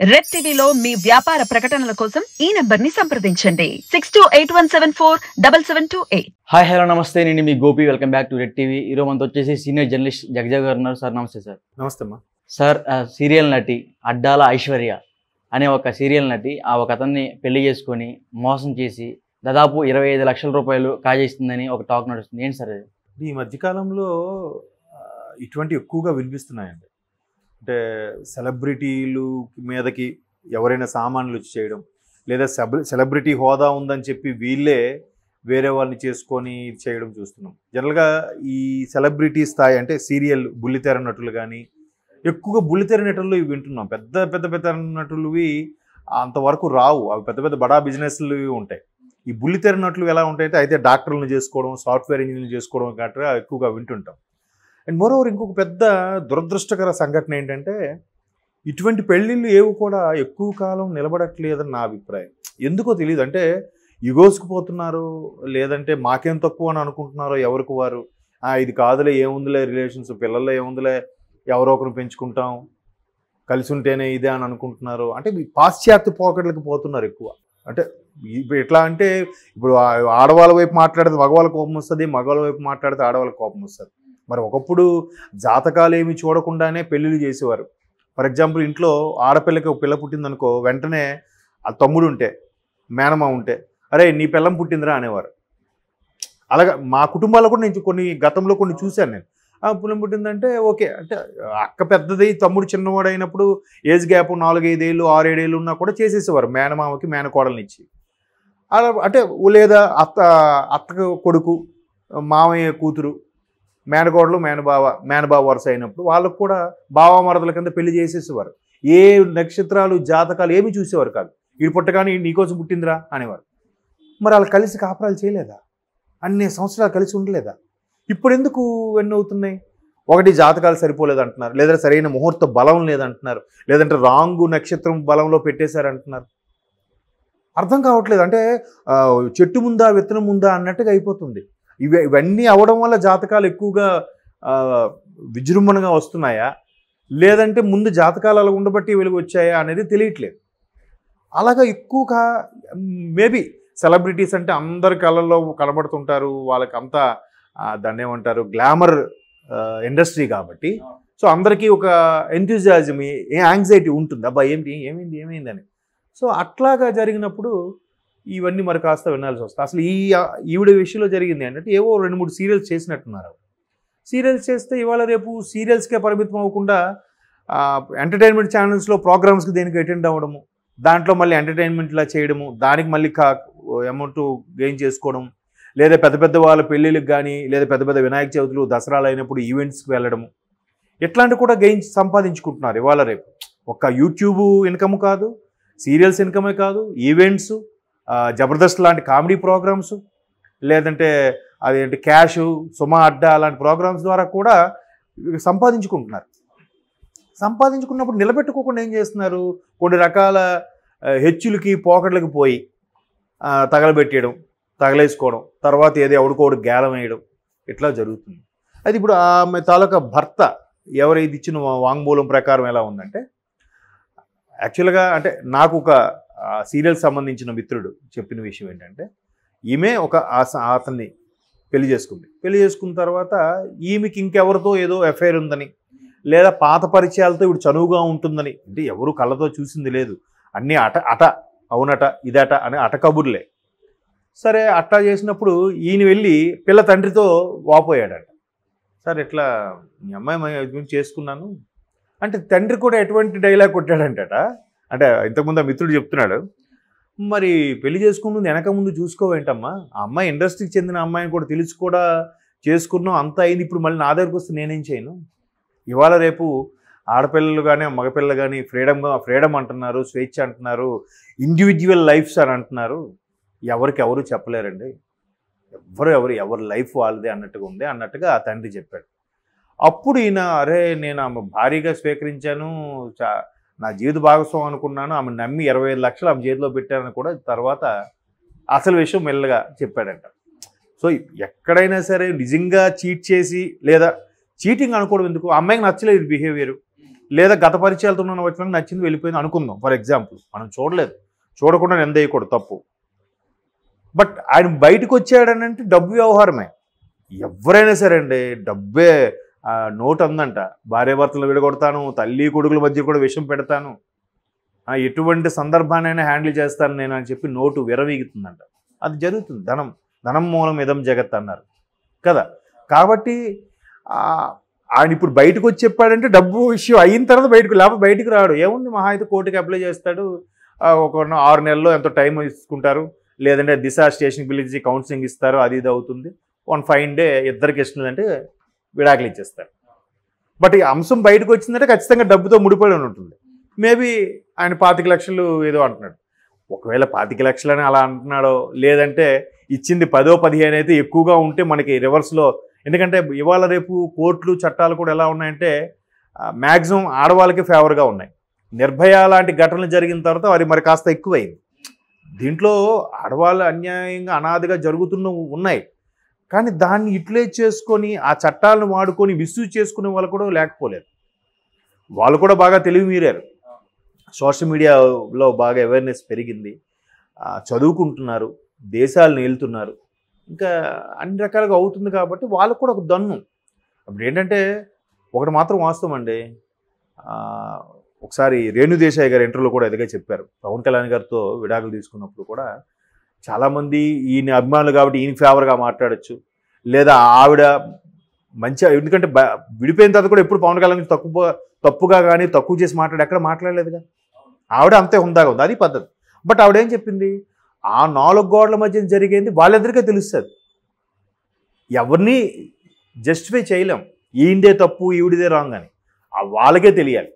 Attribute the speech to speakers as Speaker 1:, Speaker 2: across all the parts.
Speaker 1: Red టీవీలో మీ వ్యాపార ప్రకటనల కోసం ఈ నంబర్ ని సంప్రదించండి 6281747728.
Speaker 2: హాయ్ హలో నమస్తే, నేను మీ Gopi. Welcome back to Red TV. ఈరోజు మనతో వచ్చేసి సీనియర్ జర్నలిస్ట్ జగజా గారు ఉన్నారు. సార్ నమస్తే. సార్
Speaker 3: నమస్తే అమ్మా.
Speaker 2: సార్ సీరియల్ నటి అడ్డాల ఐశ్వర్య అనే ఒక సీరియల్ నటి ఒక అతన్ని పెళ్లి చేసుకొని మోసం చేసి దాదాపు 25 లక్షల రూపాయలు కాజేస్తుందని ఒక టాక్ నడుస్తుంది. ఏంటి సార్ అది?
Speaker 3: ఈ మధ్యకాలంలో ఇటువంటి ఎక్కువగా వినిపిస్తున్నాయండి. అంటే సెలబ్రిటీలు మీదకి ఎవరైనా సామాన్లు వచ్చి చేయడం, లేదా సెలబ్రిటీ హోదా ఉందని చెప్పి వీళ్ళే వేరే వాళ్ళని చేసుకొని చేయడం చూస్తున్నాం. జనరల్గా ఈ సెలబ్రిటీ స్థాయి అంటే సీరియల్ బుల్లితెర నటులు కానీ ఎక్కువగా బుల్లితెర నటులు ఇవి వింటున్నాం. పెద్ద పెద్ద పెద్ద నటులువి అంతవరకు రావు. అవి పెద్ద పెద్ద బడా బిజినెస్లు ఉంటాయి. ఈ బుల్లితెర నటులు ఎలా ఉంటాయంటే అయితే డాక్టర్లను చేసుకోవడం, సాఫ్ట్వేర్ ఇంజనీర్లు చేసుకోవడం గట్రా ఎక్కువగా వింటుంటాం. అండ్ మోరోవర్ ఇంకొక పెద్ద దురదృష్టకర సంఘటన ఏంటంటే ఇటువంటి పెళ్ళిళ్ళు ఏవి కూడా ఎక్కువ కాలం నిలబడట్లేదని నా అభిప్రాయం. ఎందుకో తెలియదు. అంటే ఇగోసుకుపోతున్నారు, లేదంటే మాకేం తక్కువ అని అనుకుంటున్నారో ఎవరికి వారు. ఇది కాదులే, ఏముందిలే రిలేషన్స్, పిల్లల్లో ఏముందిలే, ఎవరో ఒకరు పెంచుకుంటాం, కలిసి ఉంటేనే ఇదే అని అనుకుంటున్నారు. అంటే పాశ్చాత్య పోకట్లకి పోతున్నారు ఎక్కువ. అంటే ఇప్పుడు ఎట్లా అంటే ఇప్పుడు ఆడవాళ్ళ వైపు మాట్లాడితే మగవాళ్ళ కోపం వస్తుంది, మగవాళ్ళ వైపు మాట్లాడితే ఆడవాళ్ళ కోపం వస్తుంది. మరి ఒకప్పుడు జాతకాలు ఏమి చూడకుండానే పెళ్ళిళ్ళు చేసేవారు. ఫర్ ఎగ్జాంపుల్ ఇంట్లో ఆడపిల్లకి ఒక పిల్ల పుట్టిందనుకో, వెంటనే ఆ తమ్ముడు ఉంటే, మేనమా ఉంటే, అరే నీ పిల్లం పుట్టిందిరా అనేవారు. అలాగా మా కుటుంబాల్లో కూడా నేను కొన్ని గతంలో కొన్ని చూశాను. నేను పిల్లం పుట్టిందంటే ఓకే, అంటే అక్క పెద్దది, తమ్ముడు చిన్నవాడు అయినప్పుడు ఏజ్ గ్యాప్ 4-5 ఏళ్ళు 6-7 ఏళ్ళు ఉన్నా కూడా చేసేసేవారు మేనమామకి మేనకోడల్ని ఇచ్చి. అలా అంటే లేదా అత్తకు కొడుకు, మామయ్య కూతురు, మేనకోడలు మేనబావ వరుస అయినప్పుడు వాళ్ళకు కూడా బావమరదల కింద పెళ్లి చేసేసేవారు. ఏ నక్షత్రాలు జాతకాలు ఏమి చూసేవారు కాదు. వీడు పుట్టగానే నీకోసం పుట్టిందిరా అనేవారు. మరి వాళ్ళు కలిసి కాపురాలు చేయలేదా? అన్ని సంవత్సరాలు కలిసి ఉండలేదా? ఇప్పుడు ఎందుకు ఎన్ని అవుతున్నాయి? ఒకటి జాతకాలు సరిపోలేదు అంటున్నారు, లేదా సరైన ముహూర్త బలం లేదంటున్నారు, లేదంటే రాంగు నక్షత్రం బలంలో పెట్టేశారంటున్నారు. అర్థం కావట్లేదు. అంటే చెట్టు ముందా విత్తనం ముందా అన్నట్టుగా అయిపోతుంది. ఇవన్నీ అవడం వల్ల జాతకాలు ఎక్కువగా విజృంభణగా వస్తున్నాయా, లేదంటే ముందు జాతకాలు అలా ఉండబట్టి వెలుగు వచ్చాయా అనేది తెలియట్లేదు. అలాగా ఎక్కువగా మేబీ సెలబ్రిటీస్ అంటే అందరి కళల్లో కనబడుతుంటారు. వాళ్ళకి అంతా దాన్ని ఏమంటారు, గ్లామర్ ఇండస్ట్రీ కాబట్టి సో అందరికీ ఒక ఎంథ్యూజియాజం, యాంగ్జైటీ ఉంటుంది. అబ్బా ఏమైందని. సో అట్లాగా జరిగినప్పుడు ఇవన్నీ మరి కాస్త వినాల్సి వస్తుంది. అసలు ఈవిడ విషయంలో జరిగింది ఏంటంటే ఏవో 2-3 సీరియల్స్ చేసినట్టున్నారు. సీరియల్స్ చేస్తే ఇవాళ రేపు సీరియల్స్కే పరిమితం అవ్వకుండా ఎంటర్టైన్మెంట్ ఛానల్స్లో ప్రోగ్రామ్స్కి దేనికి అటెండ్ అవ్వడము, దాంట్లో మళ్ళీ ఎంటర్టైన్మెంట్లా చేయడము, దానికి మళ్ళీ అమౌంట్ గెయిన్ చేసుకోవడం, లేదా పెద్ద పెద్ద వాళ్ళ పెళ్ళిళ్ళకి కానీ, లేదా పెద్ద పెద్ద వినాయక చవితులు దసరాలు అయినప్పుడు ఈవెంట్స్కి వెళ్ళడము, ఇట్లాంటివి కూడా గెయిన్ సంపాదించుకుంటున్నారు ఇవాళ రేపు. ఒక్క యూట్యూబ్ ఇన్కమ్ కాదు, సీరియల్స్ ఇన్కమే కాదు, ఈవెంట్స్, జబర్దస్త్ లాంటి కామెడీ ప్రోగ్రామ్స్, లేదంటే అదేంటి క్యాష్, సుమా అడ్డా అలాంటి ప్రోగ్రామ్స్ ద్వారా కూడా సంపాదించుకుంటున్నారు. సంపాదించుకున్నప్పుడు నిలబెట్టుకోకుండా ఏం చేస్తున్నారు, కొన్ని రకాల హెచ్చులకి పోకట్లకి పోయి తగలబెట్టేయడం, తగలేసుకోవడం, తర్వాత ఏదో ఎవడికోడు గేలం వేయడం, ఇట్లా జరుగుతుంది. అది ఇప్పుడు ఆమె తాలూకా భర్త ఎవరైతే ఇచ్చిన వాంగ్మూలం ప్రకారం ఎలా ఉందంటే, యాక్చువల్గా అంటే నాకు ఒక సీరియల్ సంబంధించిన మిత్రుడు చెప్పిన విషయం ఏంటంటే, ఈమె అతన్ని పెళ్లి చేసుకుంది. పెళ్లి చేసుకున్న తర్వాత ఈమెకి ఇంకెవరితో ఏదో ఎఫ్ఐఆర్ ఉందని, లేదా పాత పరిచయాలతో ఇప్పుడు చనువుగా ఉంటుందని, అంటే ఎవరు కళ్ళతో చూసింది లేదు, అన్నీ అవునట ఇదట అని కబుర్లే. సరే అట్టా చేసినప్పుడు ఈయన వెళ్ళి పిల్ల తండ్రితో వాపోయాడట. సార్ ఇట్లా మీ అమ్మాయి చేసుకున్నాను అంటే తండ్రి కూడా ఎటువంటి డైలాగ్ కొట్టాడంటట. అంటే ఇంతకుముందు ఆ మిత్రుడు చెప్తున్నాడు, మరి పెళ్లి చేసుకున్నది వెనక ముందు చూసుకోవేంటమ్మా, ఆ అమ్మాయి ఇండస్ట్రీకి చెందిన అమ్మాయిని కూడా తెలిసి కూడా చేసుకున్నాం, అంత అయింది, ఇప్పుడు మళ్ళీ నా దగ్గరకు వస్తే నేనేం చేయను. ఇవాళ రేపు ఆడపిల్లలు కానీ మగపిల్లలు కానీ ఫ్రీడమ్ అంటున్నారు, స్వేచ్ఛ అంటున్నారు, ఇండివిజువల్ లైఫ్స్ అని అంటున్నారు. ఎవరు చెప్పలేరండి. ఎవరి లైఫ్ వాళ్ళదే అన్నట్టుగా ఆ తండ్రి చెప్పాడు. అప్పుడు ఈయన అరే నేను ఆమె భారీగా స్వీకరించాను, నా జీవిత భాగస్వామి అనుకున్నాను, ఆమె నమ్మి 25 లక్షలు ఆమె చేతిలో పెట్టారని కూడా తర్వాత అసలు విషయం మెల్లగా చెప్పాడంట. సో ఎక్కడైనా సరే నిజంగా చీట్ చేసి, లేదా చీటింగ్ అనుకోవడం ఎందుకు, అమ్మాయికి నచ్చలేదు బిహేవియర్, లేదా గత పరిచయాలతో ఉన్న వ్యక్తులకు నచ్చింది వెళ్ళిపోయింది అనుకుందాం. ఫర్ ఎగ్జాంపుల్ మనం చూడలేదు, చూడకుండా నిందేయకూడదు, తప్పు. బట్ ఆయన బయటకు వచ్చాడనంటే డబ్బు వ్యవహారమే. ఎవరైనా సరే అండి, డబ్బే నోటు అందంట. భార్యాభర్తలు విడగొడతాను, తల్లి కొడుకుల మధ్య కూడా విషయం పెడతాను, ఎటువంటి సందర్భాన్నైనా హ్యాండిల్ చేస్తాను నేను అని చెప్పి నోటు విరవీగుతుందంట. అది జరుగుతుంది. ధనం మూలం ఇదం జగత్ అన్నారు కదా. కాబట్టి ఆయన ఇప్పుడు బయటకు వచ్చి చెప్పాడంటే డబ్బు విషయం అయిన తర్వాత లేకపోతే బయటకు రాడు. ఏముంది, మహా అయితే కోర్టుకి అప్లై చేస్తాడు, ఒక 6 నెలల్లో ఎంతో టైం తీసుకుంటారు, లేదంటే దిశ స్టేషన్కి పిలిచి కౌన్సిలింగ్ ఇస్తారు, అది ఇది అవుతుంది. 1 ఫైన్ డే ఇద్దరికి ఇష్టం అంటే విడాకులు ఇచ్చేస్తారు. బట్ ఈ అంశం బయటకు వచ్చిందంటే ఖచ్చితంగా డబ్బుతో ముడిపడి ఉంటుంది. మేబీ ఆయన 25 లక్షలు ఏదో అంటున్నాడు. ఒకవేళ 25 లక్షలని అలా అంటున్నాడో, లేదంటే ఇచ్చింది 10-15 అయితే ఎక్కువగా ఉంటే మనకి రివర్స్లో. ఎందుకంటే ఇవాళ రేపు కోర్టులు చట్టాలు కూడా ఎలా ఉన్నాయంటే మ్యాక్సిమం ఆడవాళ్ళకి ఫేవర్గా ఉన్నాయి. నిర్భయ లాంటి ఘటనలు జరిగిన తర్వాత అది మరి కాస్త ఎక్కువైంది. దీంట్లో ఆడవాళ్ళు అన్యాయంగా అనాదిగా ఉన్నాయి. కానీ దాన్ని యూటిలైజ్ చేసుకొని ఆ చట్టాలను వాడుకొని మిస్యూజ్ చేసుకునే వాళ్ళు కూడా లేకపోలేదు. వాళ్ళు కూడా బాగా తెలివి మీరారు. సోషల్ మీడియాలో బాగా అవేర్నెస్ పెరిగింది, చదువుకుంటున్నారు, దేశాలను వెళ్తున్నారు, ఇంకా అన్ని రకాలుగా అవుతుంది. కాబట్టి వాళ్ళకు కూడా ఒక దన్ను. అప్పుడు ఏంటంటే ఒకటి మాత్రం వాస్తవం అండి, ఒకసారి రేణుదేశాయ్ గారు ఇంటర్వ్యూలో కూడా ఎదుగా చెప్పారు. పవన్ కళ్యాణ్ గారితో విడాకులు తీసుకున్నప్పుడు కూడా చాలామంది ఈయన అభిమానులు కాబట్టి ఈయన ఫేవర్గా మాట్లాడచ్చు, లేదా ఆవిడ మంచిగా, ఎందుకంటే విడిపోయిన తర్వాత కూడా ఎప్పుడు పవన్ కళ్యాణ్ తప్పుగా కానీ తక్కువ చేసి ఎక్కడ మాట్లాడలేదుగా. ఆవిడ అంతే హుందాగా ఉంది, అది పద్ధతి. బట్ ఆవిడేం చెప్పింది, ఆ 4 గోడల మధ్య జరిగేది వాళ్ళిద్దరికే తెలుస్తుంది. ఎవరిని జస్టిఫై చేయలేం, ఈయనదే తప్పు ఈవిడిదే రాంగ్ అని, వాళ్ళకే తెలియాలి.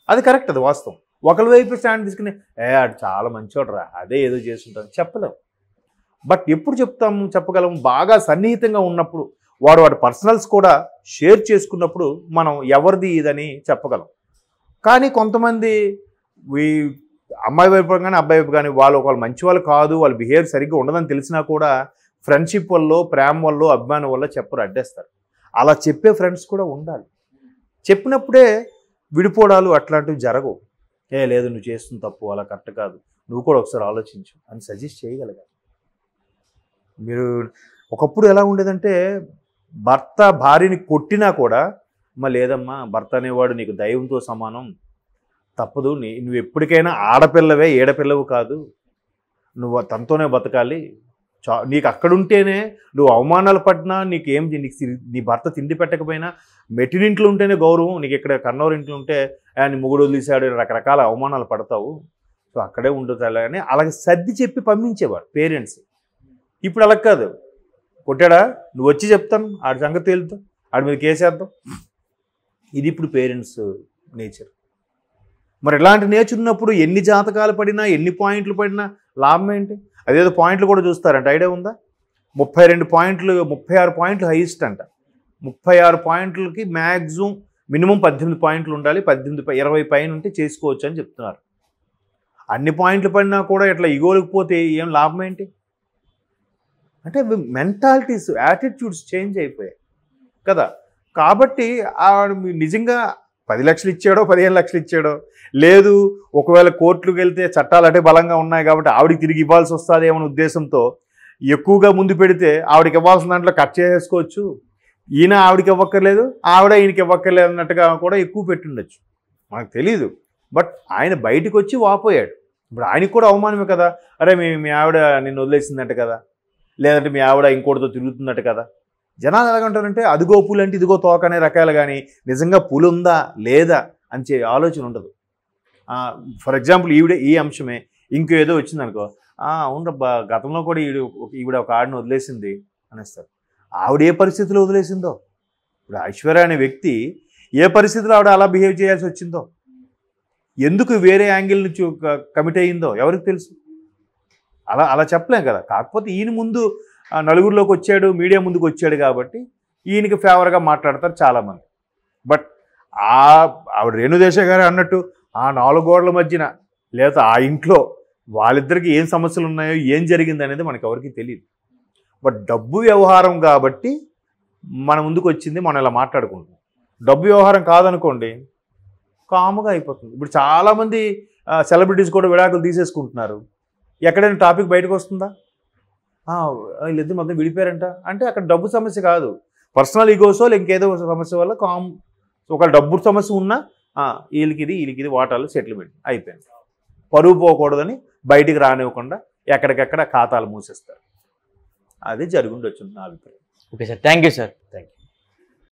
Speaker 3: అది కరెక్ట్, అది వాస్తవం. ఒకరి వైపు స్టాండ్ తీసుకుని ఆడు చాలా మంచోడరా, అదే ఏదో చేస్తుంటారు చెప్పలేం. బట్ ఎప్పుడు చెప్పగలం, బాగా సన్నిహితంగా ఉన్నప్పుడు, వాడి పర్సనల్స్ కూడా షేర్ చేసుకున్నప్పుడు మనం ఎవరిది ఇదని చెప్పగలం. కానీ కొంతమంది అమ్మాయి వైపు కానీ అబ్బాయి వైపు కానీ వాళ్ళు మంచి వాళ్ళు కాదు, వాళ్ళ బిహేవియర్ సరిగ్గా ఉండదని తెలిసినా కూడా ఫ్రెండ్షిప్ వల్ల, ప్రేమ వల్ల, అభిమానం వల్ల చెప్పరు, అడ్డేస్తారు. అలా చెప్పే ఫ్రెండ్స్ కూడా ఉండాలి. చెప్పినప్పుడే విడిపోవడాలు అట్లాంటివి జరగవు. లేదు నువ్వు చేస్తున్న తప్పు, అలా కరెక్ట్ కాదు, నువ్వు కూడా ఒకసారి ఆలోచించు అని సజెస్ట్ చేయగలగాలి. మీరు ఒకప్పుడు ఎలా ఉండేదంటే భర్త భార్యని కొట్టినా కూడా లేదమ్మా, భర్త అనేవాడు నీకు దైవంతో సమానం, తప్పదు, నువ్వు ఎప్పటికైనా ఆడపిల్లవే, ఏడపిల్లవు కాదు, నువ్వు తనతోనే బతకాలి, నీకు అక్కడుంటేనే, నువ్వు అవమానాలు పడినా నీకేం, నీ భర్త తిండి పెట్టకపోయినా మెట్టినింట్లో ఉంటేనే గౌరవం, నీకు ఇక్కడ కన్నోరింట్లో ఉంటే నీ మొగుడు వదిలేశాడు రకరకాల అవమానాలు పడతావు, సో అక్కడే ఉండదు అని అలాగే సర్ది చెప్పి పంపించేవాడు పేరెంట్స్. ఇప్పుడు అలా కాదు, కొట్టాడా నువ్వు వచ్చి చెప్తాను, ఆడి సంగతి తేలుతాం, ఆడి మీద కేసేద్దాం, ఇది ఇప్పుడు పేరెంట్స్ నేచర్. మరి ఇలాంటి నేచర్ ఉన్నప్పుడు ఎన్ని జాతకాలు పడినా, ఎన్ని పాయింట్లు పడినా లాభం ఏంటి? అదేదో పాయింట్లు కూడా చూస్తారంట, ఐడియా ఉందా? 32 పాయింట్లు, 36 పాయింట్లు హైయెస్ట్ అంట. 36 పాయింట్లకి మ్యాక్సిమం మినిమం 18 పాయింట్లు ఉండాలి, 20 పైన ఉంటే చేసుకోవచ్చు అని చెప్తున్నారు. అన్ని పాయింట్లు పడినా కూడా ఇట్లా ఇగోలకు పోతే ఏం లాభం ఏంటి? అంటే మెంటాలిటీస్, యాటిట్యూడ్స్ చేంజ్ అయిపోయాయి కదా. కాబట్టి నిజంగా 10 లక్షలు ఇచ్చాడో 15 లక్షలు ఇచ్చాడో, లేదు ఒకవేళ కోర్టులకు వెళ్తే చట్టాలు అంటే బలంగా ఉన్నాయి కాబట్టి ఆవిడికి తిరిగి ఇవ్వాల్సి వస్తుంది ఏమన్న ఉద్దేశంతో ఎక్కువగా ముందు పెడితే ఆవిడకి ఇవ్వాల్సిన దాంట్లో కట్ చేసుకోవచ్చు, ఈయన ఆవిడకి ఇవ్వక్కర్లేదు, ఆవిడ ఈయనకి ఇవ్వక్కర్లేదు అన్నట్టుగా కూడా ఎక్కువ పెట్టుండొచ్చు, మనకు తెలీదు. బట్ ఆయన బయటకు వచ్చి వాపోయాడు. ఇప్పుడు ఆయనకు కూడా అవమానమే కదా, అరే మీ ఆవిడ నిన్ను వదిలేసిందంట కదా, లేదంటే మీ ఆవిడ ఇంకోటితో తిరుగుతుందట కదా. జనాలు ఎలాగంటారంటే అదిగో పులు అంటే ఇదిగో తోక అనే రకాలు, కానీ నిజంగా పులు ఉందా లేదా అని ఆలోచన ఉండదు. ఫర్ ఎగ్జాంపుల్ ఈ అంశమే ఇంకేదో వచ్చిందనుకో, అవునబ్బా గతంలో కూడా ఈవిడ ఒక ఆడిని వదిలేసింది అనేస్తారు. ఆవిడ ఏ పరిస్థితిలో వదిలేసిందో, ఇప్పుడు ఐశ్వర్య అనే వ్యక్తి ఏ పరిస్థితిలో ఆవిడ అలా బిహేవ్ చేయాల్సి వచ్చిందో, ఎందుకు వేరే యాంగిల్ నుంచి కమిట్ అయ్యిందో ఎవరికి తెలుసు? అలా చెప్పలేం కదా. కాకపోతే ఈయన ముందు నలుగురిలోకి వచ్చాడు, మీడియా ముందుకు వచ్చాడు కాబట్టి ఈయనకి ఫేవర్గా మాట్లాడతారు చాలామంది. బట్ ఆవిడ రేణుదేశాయ్ గారు అన్నట్టు ఆ 4 గోడల మధ్యన లేదా ఆ ఇంట్లో వాళ్ళిద్దరికి ఏం సమస్యలు ఉన్నాయో, ఏం జరిగింది అనేది మనకు ఎవరికి తెలియదు. బట్ డబ్బు వ్యవహారం కాబట్టి మన ముందుకు వచ్చింది, మనం ఇలా మాట్లాడుకుంటాం. డబ్బు వ్యవహారం కాదనుకోండి, కామ్గా అయిపోతుంది. ఇప్పుడు చాలామంది సెలబ్రిటీస్ కూడా విడాకులు తీసేసుకుంటున్నారు. ఎక్కడైనా టాపిక్ బయటకు వస్తుందా? వీళ్ళిద్దరు మొత్తం విడిపోయారంట అంటే అక్కడ డబ్బు సమస్య కాదు, పర్సనల్ ఈగోసో ఇంకేదో సమస్య వల్ల ఒక డబ్బు సమస్య ఉన్నా వీళ్ళకిది వాటాలు సెటిల్మెంట్ అయిపోయింది. పరువు పోకూడదని బయటికి రానివ్వకుండా ఎక్కడికెక్కడ ఖాతాలు మూసేస్తారు. అది జరుగుండొచ్చు నా అభిప్రాయం.
Speaker 2: Okay sir, thank you sir.
Speaker 3: Thank you.